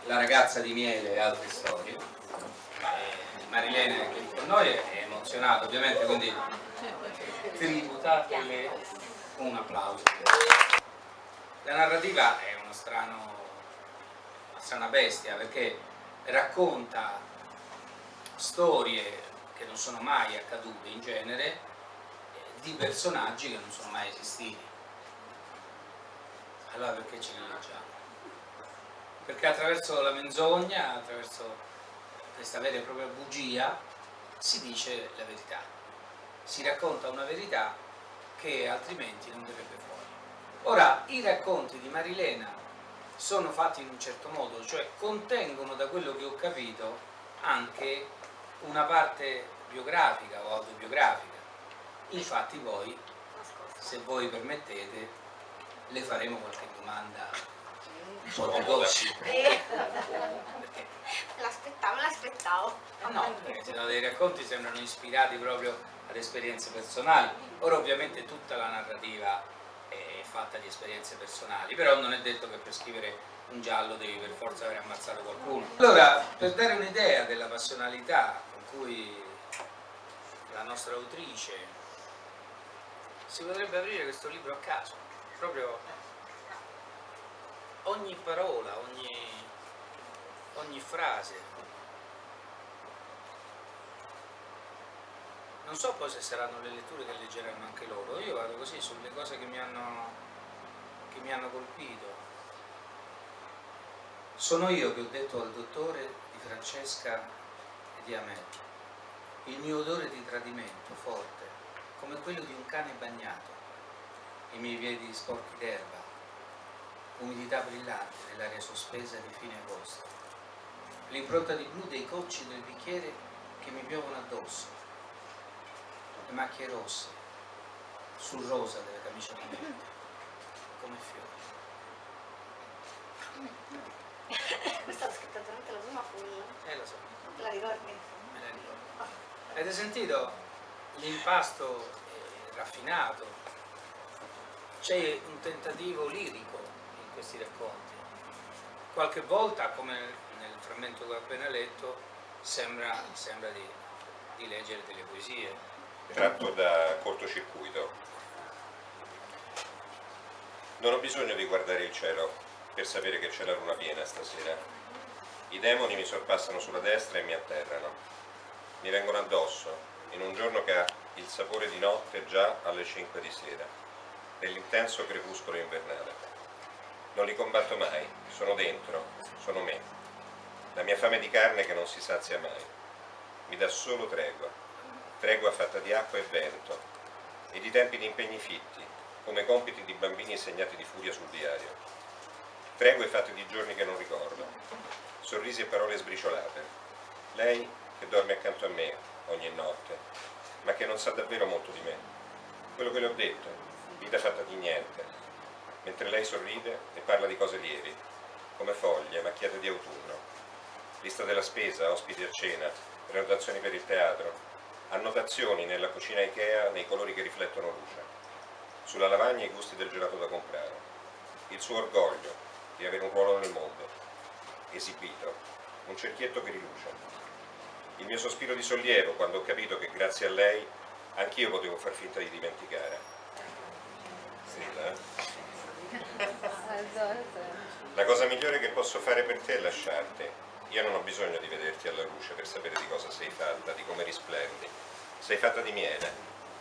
La ragazza di miele e altre storie. Marilena è qui con noi, è emozionata ovviamente, quindi tributatele un applauso. La narrativa è una strana bestia, perché racconta storie che non sono mai accadute in genere, di personaggi che non sono mai esistiti. Allora perché ce ne leggiamo? Perché attraverso la menzogna, attraverso questa vera e propria bugia, si dice la verità, si racconta una verità che altrimenti non verrebbe fuori. Ora, i racconti di Marilena sono fatti in un certo modo, cioè contengono, da quello che ho capito, anche una parte biografica o autobiografica. Infatti poi, se voi permettete, le faremo qualche domanda un po' di gossip. L'aspettavo. No, perché se no dei racconti sembrano ispirati proprio ad esperienze personali. Ora ovviamente tutta la narrativa è fatta di esperienze personali, però non è detto che per scrivere un giallo devi per forza aver ammazzato qualcuno. Allora, per dare un'idea della passionalità con cui la nostra autrice, si potrebbe aprire questo libro a caso, proprio ogni parola, ogni frase. Non so poi se saranno le letture che leggeranno anche loro, io vado così sulle cose che mi hanno colpito. Sono io che ho detto al dottore di Francesca e di Amel: il mio odore di tradimento forte, come quello di un cane bagnato, i miei piedi sporchi d'erba, umidità brillante nell'aria sospesa di fine agosto, l'impronta di blu dei cocci del bicchiere che mi piovono addosso, le macchie rosse sul rosa della camicia di mente, come fiori. Questa l'ho scritta durante la prima full. Lo so. Te la ricordi? Me la ricordo. Avete sentito l'impasto raffinato? C'è un tentativo lirico in questi racconti. Qualche volta, come nel frammento che ho appena letto, sembra di leggere delle poesie. Tratto da Cortocircuito. Non ho bisogno di guardare il cielo per sapere che c'è la luna piena stasera. I demoni mi sorpassano sulla destra e mi atterrano. Mi vengono addosso in un giorno che ha il sapore di notte già alle 5 di sera, nell'intenso crepuscolo invernale. Non li combatto mai, sono dentro, sono me. La mia fame di carne che non si sazia mai. Mi dà solo tregua. Tregua fatta di acqua e vento, e di tempi di impegni fitti, come compiti di bambini segnati di furia sul diario. Tregue fatte di giorni che non ricordo, sorrisi e parole sbriciolate. Lei che dorme accanto a me ogni notte, ma che non sa davvero molto di me. Quello che le ho detto, vita fatta di niente, mentre lei sorride e parla di cose lievi, come foglie macchiate di autunno. Lista della spesa, ospiti a cena, prenotazioni per il teatro, annotazioni nella cucina Ikea nei colori che riflettono luce, sulla lavagna i gusti del gelato da comprare, il suo orgoglio di avere un ruolo nel mondo, esibito, un cerchietto che riluce, il mio sospiro di sollievo quando ho capito che grazie a lei anch'io potevo far finta di dimenticare. La cosa migliore che posso fare per te è lasciarti. Io non ho bisogno di vederti alla luce per sapere di cosa sei fatta, di come risplendi. Sei fatta di miele,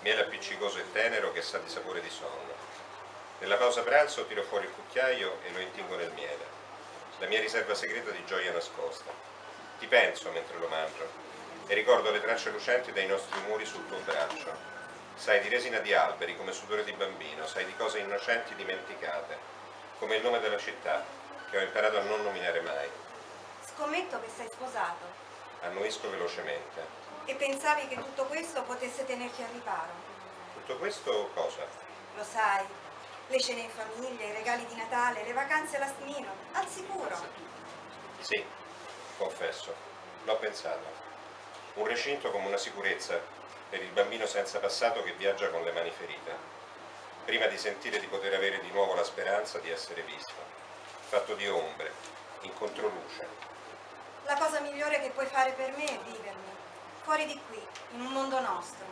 miele appiccicoso e tenero che sa di sapore di sonno. Nella pausa pranzo tiro fuori il cucchiaio e lo intingo nel miele, la mia riserva segreta di gioia nascosta. Ti penso mentre lo mangio e ricordo le tracce lucenti dei nostri muri sul tuo braccio. Sai di resina di alberi come sudore di bambino, sai di cose innocenti dimenticate, come il nome della città che ho imparato a non nominare mai. Scommetto che sei sposato. Annuisco velocemente. E pensavi che tutto questo potesse tenerti al riparo? Tutto questo cosa? Lo sai, le cene in famiglia, i regali di Natale, le vacanze last minute, al sicuro. Sì, confesso, l'ho pensato. Un recinto come una sicurezza per il bambino senza passato che viaggia con le mani ferite, prima di sentire di poter avere di nuovo la speranza di essere visto, fatto di ombre, in controluce, puoi fare per me è vivermi, fuori di qui, in un mondo nostro.